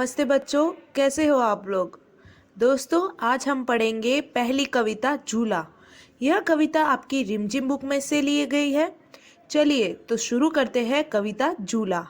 नमस्ते बच्चों, कैसे हो आप लोग। दोस्तों, आज हम पढ़ेंगे पहली कविता झूला। यह कविता आपकी रिमझिम बुक में से ली गई है। चलिए तो शुरू करते हैं कविता झूला।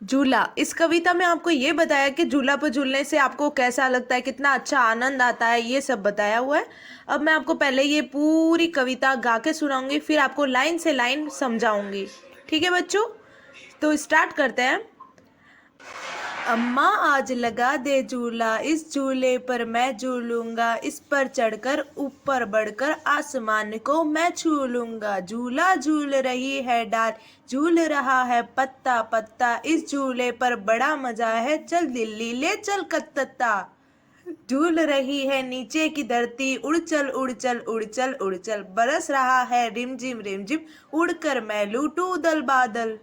झूला, इस कविता में आपको ये बताया कि झूला पर झूलने से आपको कैसा लगता है, कितना अच्छा आनंद आता है, ये सब बताया हुआ है। अब मैं आपको पहले ये पूरी कविता गा के सुनाऊंगी, फिर आपको लाइन से लाइन समझाऊंगी। ठीक है बच्चों, तो स्टार्ट करते हैं। अम्मा आज लगा दे झूला, इस झूले पर मैं झूलूंगा, इस पर चढ़कर ऊपर बढ़कर आसमान को मैं छू लूंगा। झूला झूल रही है डाल, झूल रहा है पत्ता पत्ता, इस झूले पर बड़ा मजा है, चल दिल्ली ले चल कलकत्ता। झूल रही है नीचे की धरती, उड़ चल उड़ चल उड़ चल उड़ चल, बरस रहा है रिमझिम रिमझिम, उड़कर मैं लूटूं दल बादल।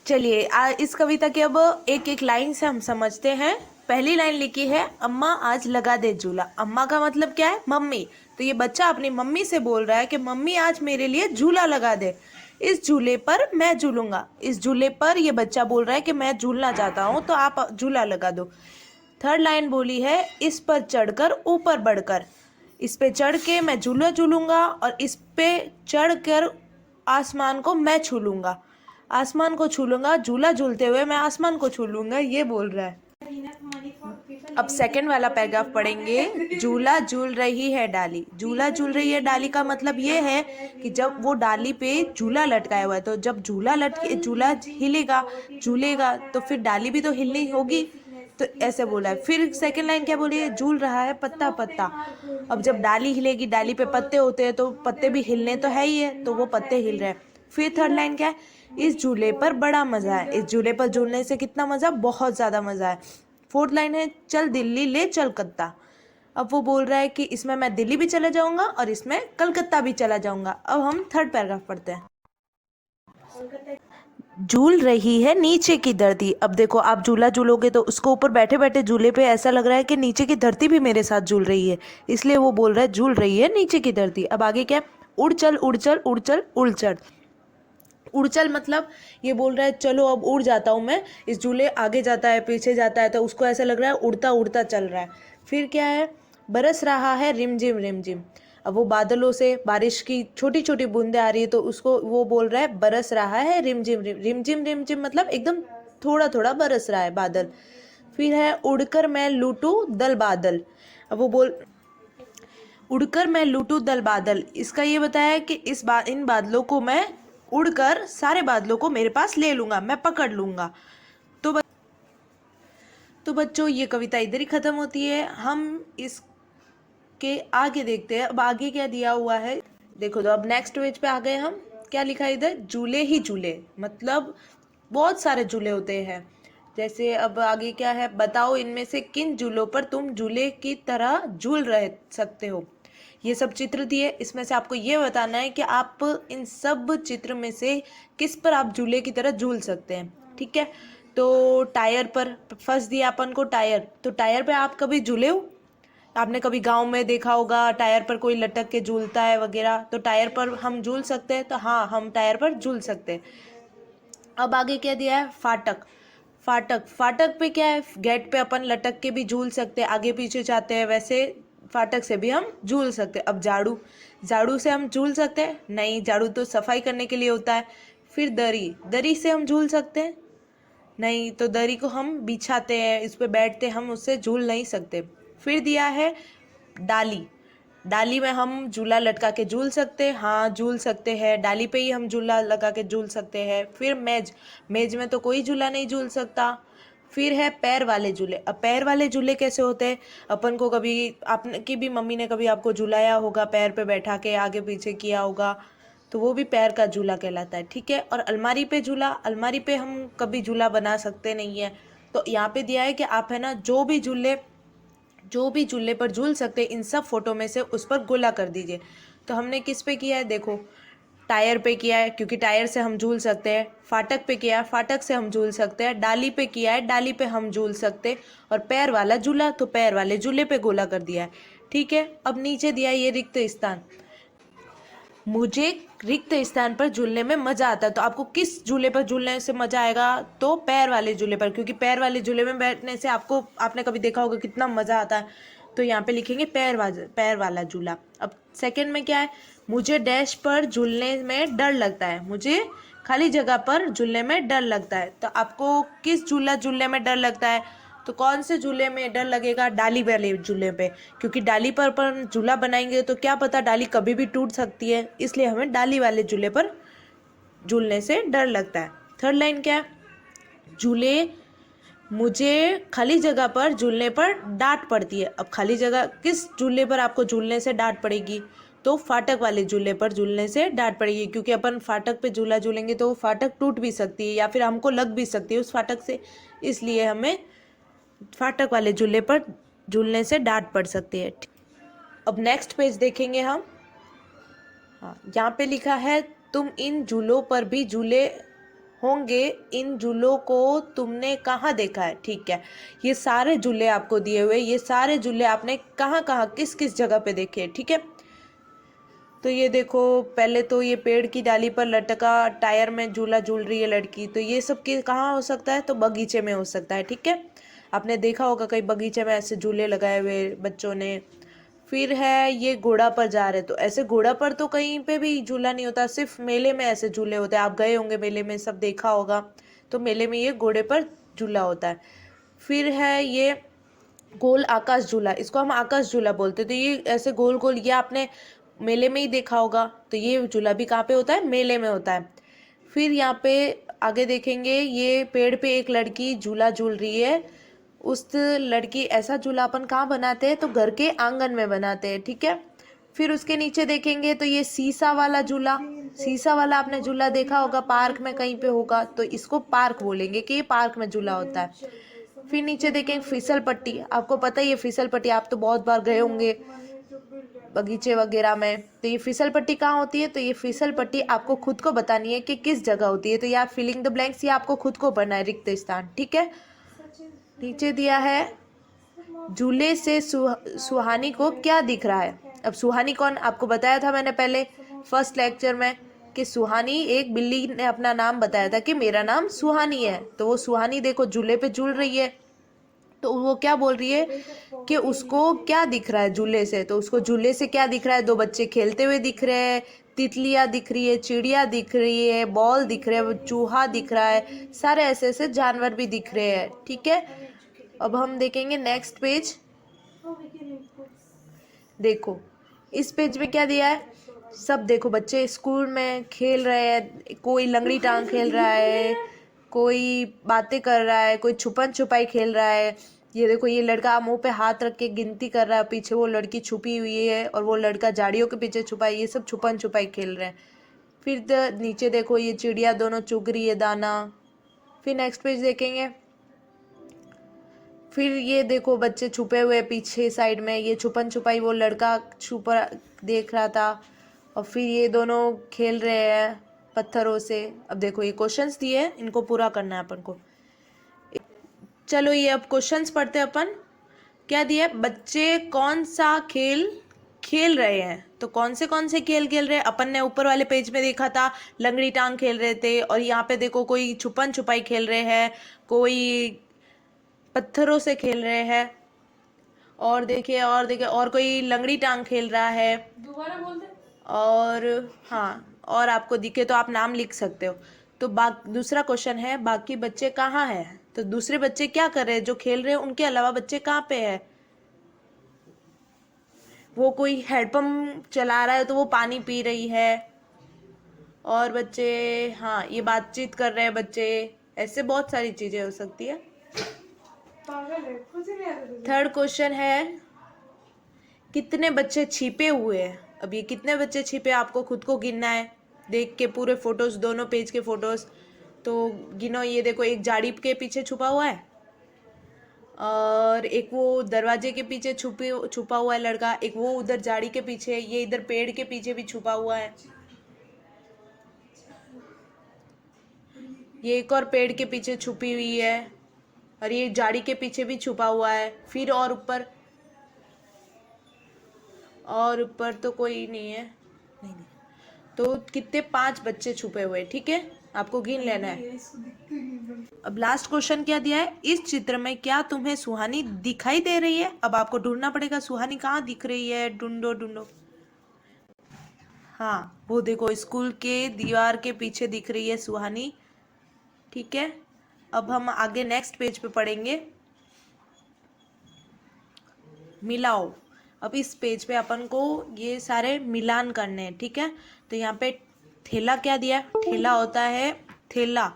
चलिए इस कविता की अब एक एक लाइन से हम समझते हैं। पहली लाइन लिखी है, अम्मा आज लगा दे झूला। अम्मा का मतलब क्या है? मम्मी। तो ये बच्चा अपनी मम्मी से बोल रहा है कि मम्मी आज मेरे लिए झूला लगा दे, इस झूले पर मैं झूलूंगा। इस झूले पर ये बच्चा बोल रहा है कि मैं झूलना चाहता हूँ, तो आप झूला लगा दो। थर्ड लाइन बोली है, इस पर चढ़कर ऊपर बढ़कर। इस पे चढ़ के मैं झूला झूलूंगा और इस पे चढ़कर आसमान को मैं छू लूंगा। आसमान को छू लूंगा, झूला झूलते हुए मैं आसमान को छू लूंगा, ये बोल रहा है। अब सेकंड वाला पैराग्राफ पढ़ेंगे। झूला झूल रही है डाली। झूला झूल रही है डाली का मतलब ये है कि जब वो डाली पे झूला लटकाया हुआ है, तो जब झूला हिलेगा झूलेगा तो फिर डाली भी तो हिलनी होगी, तो ऐसे बोला है। फिर सेकंड लाइन क्या बोली है? झूल रहा है पत्ता पत्ता। अब जब डाली हिलेगी, डाली पे पत्ते होते हैं तो पत्ते भी हिलने तो है ही है, तो वो पत्ते हिल रहे हैं। फिर थर्ड लाइन क्या है? इस झूले पर बड़ा मजा है। इस झूले पर झूलने से कितना मजा? बहुत ज्यादा मजा है। फोर्थ लाइन है, चल दिल्ली ले चल कलकत्ता। अब वो बोल रहा है कि इसमें मैं दिल्ली भी चला जाऊंगा और इसमें कलकत्ता भी चला जाऊंगा। अब हम थर्ड पैराग्राफ पढ़ते हैं। झूल रही है नीचे की धरती। अब देखो, आप झूला झूलोगे तो उसको ऊपर बैठे बैठे झूले पे ऐसा लग रहा है कि नीचे की धरती भी मेरे साथ झूल रही है, इसलिए वो बोल रहा है झूल रही है नीचे की धरती। अब आगे क्या है? उड़ चल उड़ चल उड़ चल उड़ चढ़। उड़चल मतलब ये बोल रहा है चलो अब उड़ जाता हूँ मैं। इस झूले आगे जाता है पीछे जाता है तो उसको ऐसा लग रहा है उड़ता उड़ता चल रहा है। फिर क्या है? बरस रहा है रिमझिम रिमझिम। अब वो बादलों से बारिश की छोटी छोटी बूंदें आ रही है, तो उसको वो बोल रहा है बरस रहा है रिमझिम रिमझिम रिमझिम मतलब एकदम थोड़ा थोड़ा बरस रहा है बादल। फिर है उड़कर मैं लूटूं दल बादल। अब वो बोल उड़कर मैं लूटूं दल बादल, इसका ये बताया है कि इन बादलों को मैं उड़कर सारे बादलों को मेरे पास ले लूंगा, मैं पकड़ लूंगा। तो बच्चों, ये कविता इधर ही खत्म होती है। हम इसके आगे देखते हैं। अब आगे क्या दिया हुआ है देखो। तो अब नेक्स्ट पेज पे आ गए हम। क्या लिखा है इधर? झूले ही झूले, मतलब बहुत सारे झूले होते हैं। जैसे अब आगे क्या है? बताओ इनमें से किन झूलों पर तुम झूले की तरह झूल रह सकते हो। ये सब चित्र दिए, इसमें से आपको ये बताना है कि आप इन सब चित्र में से किस पर आप झूले की तरह झूल सकते हैं। ठीक है, तो टायर पर फर्स्ट दिया अपन को टायर। तो टायर पे आप कभी झूले हो? आपने कभी गांव में देखा होगा टायर पर कोई लटक के झूलता है वगैरह, तो टायर पर हम झूल सकते हैं। तो हाँ, हम टायर पर झूल सकते हैं। अब आगे क्या दिया है? फाटक। फाटक फाटक पे क्या है? गेट पे अपन लटक के भी झूल सकते हैं, आगे पीछे जाते हैं वैसे फाटक से भी हम झूल सकते हैं। अब झाड़ू, झाड़ू से हम झूल सकते हैं? नहीं, झाड़ू तो सफाई करने के लिए होता है। फिर दरी, दरी से हम झूल सकते हैं? नहीं, तो दरी को हम बिछाते हैं, इस पे बैठते हैं, हम उससे झूल नहीं सकते। फिर दिया है डाली। डाली में हम झूला लटका के झूल सकते हैं? हाँ, झूल सकते हैं, डाली पे ही हम झूला लगा के झूल सकते हैं। फिर मेज, मेज में तो कोई झूला नहीं झूल सकता। फिर है पैर वाले झूले। अब पैर वाले झूले कैसे होते हैं? अपन को कभी आपने की भी मम्मी ने कभी आपको झुलाया होगा, पैर पे बैठा के आगे पीछे किया होगा, तो वो भी पैर का झूला कहलाता है। ठीक है, और अलमारी पे झूला, अलमारी पे हम कभी झूला बना सकते नहीं है। तो यहाँ पे दिया है कि आप है ना जो भी झूले पर झूल सकते इन सब फोटो में से उस पर गोला कर दीजिए। तो हमने किस पे किया है? देखो, टायर पे किया है क्योंकि टायर से हम झूल सकते हैं। फाटक पे किया है, फाटक से हम झूल सकते हैं। डाली पे किया है, डाली पे हम झूल सकते हैं। और पैर वाला झूला, तो पैर वाले झूले पे गोला कर दिया है। ठीक है, अब नीचे दिया है ये रिक्त स्थान। मुझे रिक्त स्थान पर झूलने में मजा आता है। तो आपको किस झूले पर झूलने से मजा आएगा? तो पैर वाले झूले पर, क्योंकि पैर वाले झूले में बैठने से आपने कभी देखा होगा कितना मजा आता है। तो यहाँ पे लिखेंगे पैर वाला झूला। अब सेकंड में क्या है? मुझे डैश पर झूलने में डर लगता है। मुझे खाली जगह पर झूलने में डर लगता है। तो आपको किस झूलने में डर लगता है? तो कौन से झूले में डर लगेगा? डाली वाले झूले पे, क्योंकि डाली पर अपन झूला बनाएंगे तो क्या पता डाली कभी भी टूट सकती है, इसलिए हमें डाली वाले झूले पर झूलने से डर लगता है। थर्ड लाइन क्या है? झूले मुझे खाली जगह पर झूलने पर डांट पड़ती है। अब खाली जगह किस झूले पर आपको झूलने से डांट पड़ेगी? तो फाटक वाले झूले पर झूलने से डांट पड़ेगी, क्योंकि अपन फाटक पे झूला झूलेंगे तो वो फाटक टूट भी सकती है या फिर हमको लग भी सकती है उस फाटक से, इसलिए हमें फाटक वाले झूले पर झूलने से डांट पड़ सकती है। अब नेक्स्ट पेज देखेंगे हम। हाँ, यहाँ पे लिखा है तुम इन झूलों पर भी झूले होंगे, इन झूलों को तुमने कहाँ देखा है? ठीक है, ये सारे झूले आपको दिए हुए, ये सारे झूले आपने कहाँ कहाँ किस किस जगह पे देखे हैं? ठीक है, तो ये देखो, पहले तो ये पेड़ की डाली पर लटका टायर में झूला झूल रही है लड़की, तो ये सब कहाँ हो सकता है? तो बगीचे में हो सकता है। ठीक है, आपने देखा होगा कई बगीचे में ऐसे झूले लगाए हुए बच्चों ने। फिर है ये घोड़ा पर जा रहे, तो ऐसे घोड़ा पर तो कहीं पे भी झूला नहीं होता, सिर्फ मेले में ऐसे झूले होते हैं। आप गए होंगे मेले में, सब देखा होगा, तो मेले में ये घोड़े पर झूला होता है। फिर है ये गोल आकाश झूला, इसको हम आकाश झूला बोलते हैं। तो ये ऐसे गोल गोल, ये आपने मेले में ही देखा होगा, तो ये झूला भी कहाँ पे होता है? मेले में होता है। फिर यहाँ पे आगे देखेंगे, ये पेड़ पे एक लड़की झूला झूल रही है। उस लड़की ऐसा झूला अपन कहाँ बनाते हैं? तो घर के आंगन में बनाते हैं। ठीक है, फिर उसके नीचे देखेंगे तो ये सीसा वाला झूला, सीसा वाला आपने झूला देखा होगा, पार्क में कहीं पे होगा, तो इसको पार्क बोलेंगे कि ये पार्क में झूला होता है। फिर नीचे देखेंगे फिसल पट्टी, आपको पता ही है फिसल पट्टी, आप तो बहुत बार गए होंगे बगीचे वगैरह में। तो ये फिसल पट्टी कहाँ होती है? तो ये फिसल पट्टी आपको खुद को बतानी है कि किस जगह होती है। तो यार फिलिंग द ब्लैंक्स, ये आपको खुद को भरना है, रिक्त स्थान। ठीक है, नीचे दिया है झूले से सुहानी को क्या दिख रहा है? अब सुहानी कौन? आपको बताया था मैंने पहले फर्स्ट लेक्चर में कि सुहानी, एक बिल्ली ने अपना नाम बताया था कि मेरा नाम सुहानी है। तो वो सुहानी देखो झूले पे झूल रही है, तो वो क्या बोल रही है कि उसको क्या दिख रहा है झूले से? तो उसको झूले से क्या दिख रहा है? दो बच्चे खेलते हुए दिख रहे हैं, तितलियाँ दिख रही है, चिड़िया दिख रही है, बॉल दिख रहे है, चूहा दिख रहा है, सारे ऐसे ऐसे जानवर भी दिख रहे हैं। ठीक है, अब हम देखेंगे नेक्स्ट पेज। देखो इस पेज में क्या दिया है? सब देखो, बच्चे स्कूल में खेल रहे हैं, कोई लंगड़ी टांग खेल रहा है, कोई बातें कर रहा है, कोई छुपन छुपाई खेल रहा है। ये देखो, ये लड़का मुंह पे हाथ रख के गिनती कर रहा है, पीछे वो लड़की छुपी हुई है और वो लड़का झाड़ियों के पीछे छुपा है। ये सब छुपन छुपाई खेल रहे हैं। फिर नीचे देखो, ये चिड़िया दोनों चुग रही है दाना। फिर नेक्स्ट पेज देखेंगे, फिर ये देखो बच्चे छुपे हुए पीछे साइड में, ये छुपन छुपाई वो लड़का छुपा देख रहा था, और फिर ये दोनों खेल रहे हैं पत्थरों से। अब देखो ये क्वेश्चंस दिए हैं, इनको पूरा करना है अपन को। चलो ये अब क्वेश्चंस पढ़ते हैं अपन। क्या दिया? बच्चे कौन सा खेल खेल रहे हैं? तो कौन से खेल खेल रहे हैं? अपन ने ऊपर वाले पेज में देखा था लंगड़ी टांग खेल रहे थे, और यहाँ पे देखो कोई छुपन छुपाई खेल रहे हैं, कोई पत्थरों से खेल रहे हैं, और देखिए और कोई लंगड़ी टांग खेल रहा है। दोबारा बोल दे। और हाँ, और आपको दिखे तो आप नाम लिख सकते हो। तो दूसरा क्वेश्चन है, बाकी बच्चे कहाँ हैं? तो दूसरे बच्चे क्या कर रहे हैं? जो खेल रहे हैं उनके अलावा बच्चे कहाँ पे हैं? वो कोई हैंडपंप चला रहा है तो वो पानी पी रही है, और बच्चे, हाँ, ये बातचीत कर रहे हैं बच्चे। ऐसे बहुत सारी चीजें हो सकती है। थर्ड क्वेश्चन है, कितने बच्चे छिपे हुए हैं? अब ये कितने बच्चे छिपे, आपको खुद को गिनना है, देख के पूरे फोटोज, दोनों पेज के फोटोज। तो गिनो, ये देखो एक झाड़ी के पीछे छुपा हुआ है, और एक वो दरवाजे के पीछे छुपा हुआ है लड़का, एक वो उधर झाड़ी के पीछे, ये इधर पेड़ के पीछे भी छुपा हुआ है, ये एक और पेड़ के पीछे छुपी हुई है, और ये झाड़ी के पीछे भी छुपा हुआ है। फिर और ऊपर तो कोई नहीं है, नहीं। तो कितने 5 बच्चे छुपे हुए, ठीक है, आपको गिन लेना है। अब लास्ट क्वेश्चन क्या दिया है, इस चित्र में क्या तुम्हें सुहानी दिखाई दे रही है। अब आपको ढूंढना पड़ेगा सुहानी कहाँ दिख रही है, ढूंढो ढूंढो। हाँ वो देखो स्कूल के दीवार के पीछे दिख रही है सुहानी, ठीक है। अब हम आगे नेक्स्ट पेज पे पढ़ेंगे मिलाओ। अब इस पेज पे अपन को ये सारे मिलान करने हैं, ठीक है। तो यहाँ पे ठेला क्या दिया है, ठेला होता है ठेला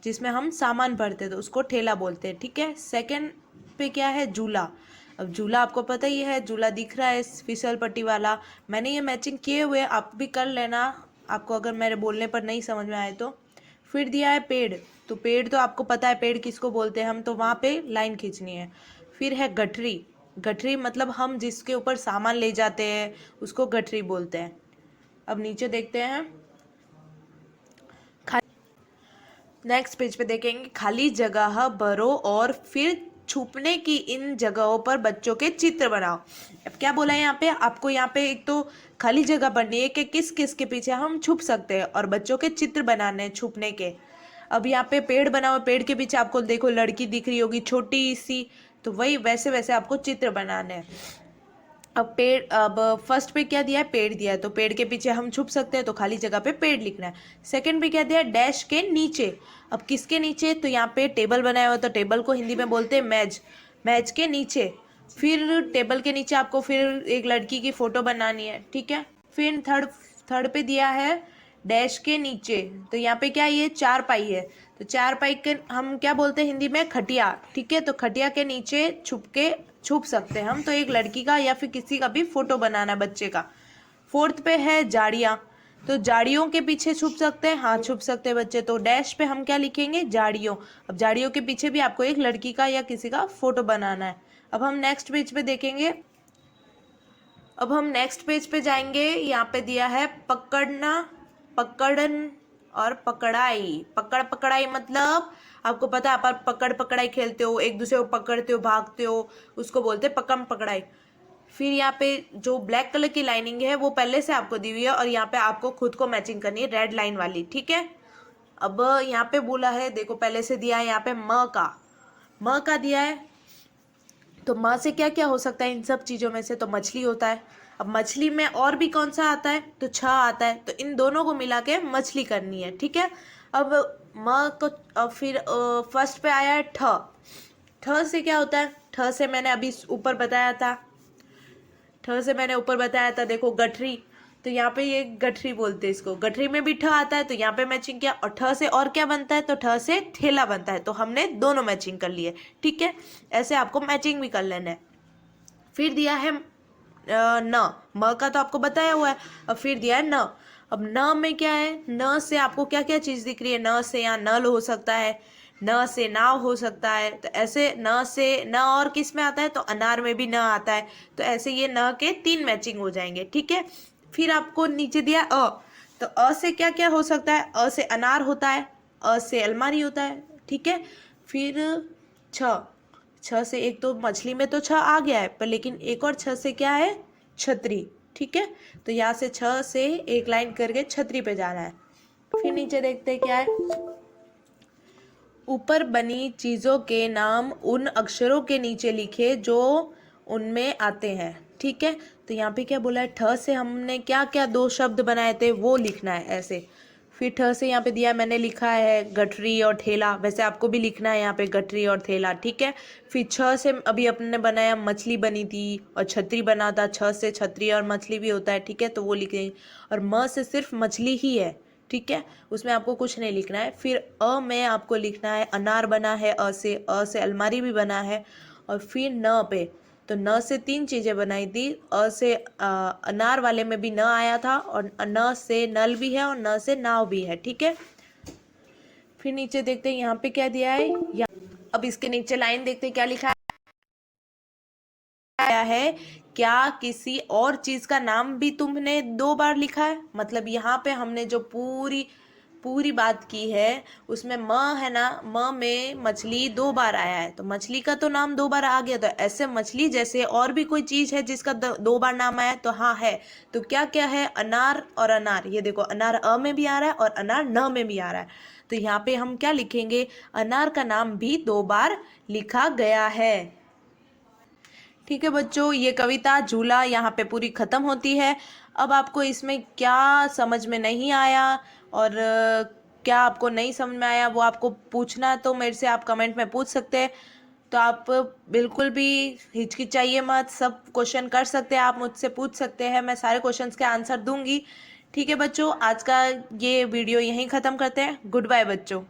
जिसमें हम सामान भरते हैं तो उसको ठेला बोलते हैं, ठीक है। सेकंड पे क्या है, झूला। अब झूला आपको पता ही है, झूला दिख रहा है फिसल पट्टी वाला। मैंने ये मैचिंग किए हुए, आप भी कर लेना आपको अगर मेरे बोलने पर नहीं समझ में आए तो। फिर दिया है पेड़, तो पेड़ तो आपको पता है पेड़ किसको बोलते हैं हम, तो वहाँ पे लाइन खींचनी है। फिर है गठरी, गठरी मतलब हम जिसके ऊपर सामान ले जाते हैं उसको गठरी बोलते हैं। अब नीचे देखते हैं, नेक्स्ट पेज पे देखेंगे खाली जगह भरो और फिर छुपने की इन जगहों पर बच्चों के चित्र बनाओ। अब क्या बोला है यहाँ पे, आपको यहाँ पे एक तो खाली जगह बननी है कि किस किस के पीछे हम छुप सकते हैं और बच्चों के चित्र बनाने हैं छुपने के। अब यहाँ पे पेड़ बनाओ, पेड़ के पीछे आपको देखो लड़की दिख रही होगी छोटी सी, तो वही वैसे वैसे आपको चित्र बनाने हैं। अब फर्स्ट पे क्या दिया है, पेड़ दिया है, तो पेड़ के पीछे हम छुप सकते हैं तो खाली जगह पे पेड़ लिखना है। सेकंड पे क्या दिया है, डैश के नीचे। अब किसके नीचे, तो यहाँ पे टेबल बनाया हुआ तो टेबल को हिंदी में बोलते हैं मेज, मेज के नीचे। फिर टेबल के नीचे आपको फिर एक लड़की की फोटो बनानी है, ठीक है। फिर थर्ड थर्ड पे दिया है डैश के नीचे, तो यहाँ पे क्या ये चारपाई है, तो चारपाई के हम क्या बोलते हैं हिंदी में, खटिया, ठीक है। तो खटिया के नीचे छुप सकते हैं हम, तो एक लड़की का या फिर किसी का भी फोटो बनाना है बच्चे का। फोर्थ पे है जाड़ियाँ, तो जाड़ियों के पीछे छुप सकते हैं, हाँ छुप सकते हैं बच्चे, तो डैश पे हम क्या लिखेंगे, जाड़ियों। अब जाड़ियों के पीछे भी आपको एक लड़की का या किसी का फोटो बनाना है। अब हम नेक्स्ट पेज पे देखेंगे, अब हम नेक्स्ट पेज पे जाएंगे, यहाँ पे दिया है पकड़ना, पकड़न और पकड़ाई। पकड़ पकड़ाई मतलब आपको पता है आप पकड़ पकड़ाई खेलते हो, एक दूसरे को पकड़ते हो, भागते हो, उसको बोलते हैं पकड़ पकड़ाई। फिर यहाँ पे जो ब्लैक कलर की लाइनिंग है वो पहले से आपको दी हुई है और यहाँ पे आपको खुद को मैचिंग करनी है रेड लाइन वाली, ठीक है। अब यहाँ पे बोला है, देखो पहले से दिया है यहाँ पे म का दिया है, तो माँ से क्या क्या हो सकता है इन सब चीज़ों में से, तो मछली होता है। अब मछली में और भी कौन सा आता है, तो छ आता है, तो इन दोनों को मिला के मछली करनी है, ठीक है। अब माँ को फिर फर्स्ट पे आया है ठ, ठ से क्या होता है, ठ से मैंने अभी ऊपर बताया था, ठ से मैंने ऊपर बताया था, देखो गठरी, तो यहाँ पे ये गठरी बोलते हैं इसको, गठरी में भी ठ आता है, तो यहाँ पे मैचिंग किया। और ठ से और क्या बनता है, तो ठ से ठेला बनता है, तो हमने दोनों मैचिंग कर लिए, ठीक है। ऐसे आपको मैचिंग भी कर लेना है। फिर दिया है न, म का तो आपको बताया हुआ है। अब फिर दिया है न, अब न में क्या है, न से आपको क्या क्या चीज़ दिख रही है, न से यहाँ नल हो सकता है, न से नाव हो सकता है, तो ऐसे न से न और किस में आता है, तो अनार में भी न आता है, तो ऐसे ये न के 3 मैचिंग हो जाएंगे, ठीक है। फिर आपको नीचे दिया तो अ से क्या क्या हो सकता है, अ से अनार होता है, अ से अलमारी होता है, ठीक है। फिर छ, छ से एक तो मछली में तो छ आ गया है पर लेकिन एक और छ से क्या है, छतरी, ठीक है। तो यहाँ से छ से एक लाइन करके छतरी पे जाना है। फिर नीचे देखते हैं क्या है, ऊपर बनी चीज़ों के नाम उन अक्षरों के नीचे लिखे जो उनमें आते हैं, ठीक है। तो यहाँ पे क्या बोला है, ठ से हमने क्या क्या 2 शब्द बनाए थे वो लिखना है ऐसे। फिर ठ से यहाँ पे दिया मैंने लिखा है गठरी और ठेला, वैसे आपको भी लिखना है यहाँ पे गठरी और ठेला, ठीक है। फिर छ से अभी अपने बनाया मछली बनी थी और छतरी बना था, छ से छतरी और मछली भी होता है, ठीक है, तो वो लिखेंगे। और म से सिर्फ मछली ही है, ठीक है, उसमें आपको कुछ नहीं लिखना है। फिर अ में आपको लिखना है अनार बना है, अ से अलमारी भी बना है। और फिर न पे, तो न से 3 चीज़ें बनाई थी, अ से अनार वाले में भी न आया था, और न से नल भी है और न से नाव भी है, ठीक है। फिर नीचे देखते हैं यहाँ पे क्या दिया है, अब इसके नीचे लाइन देखते हैं क्या लिखा है, क्या किसी और चीज का नाम भी तुमने 2 बार लिखा है, मतलब यहाँ पे हमने जो पूरी पूरी बात की है उसमें म है ना, म में मछली 2 बार आया है, तो मछली का तो नाम 2 बार आ गया, तो ऐसे मछली जैसे और भी कोई चीज है जिसका 2 बार नाम आया है, तो हाँ है। तो क्या क्या है, अनार और अनार। ये देखो अनार अ में भी आ रहा है और अनार न में भी आ रहा है, तो यहाँ पे हम क्या लिखेंगे, अनार का नाम भी 2 बार लिखा गया है। ठीक है बच्चों, ये कविता झूला यहाँ पे पूरी खत्म होती है। अब आपको इसमें क्या समझ में नहीं आया और क्या आपको नहीं समझ में आया वो आपको पूछना है तो मेरे से आप कमेंट में पूछ सकते हैं। तो आप बिल्कुल भी हिचकिचाइए मत, सब क्वेश्चन कर सकते हैं, आप मुझसे पूछ सकते हैं, मैं सारे क्वेश्चंस के आंसर दूंगी। ठीक है बच्चों, आज का ये वीडियो यहीं ख़त्म करते हैं। गुड बाय बच्चों।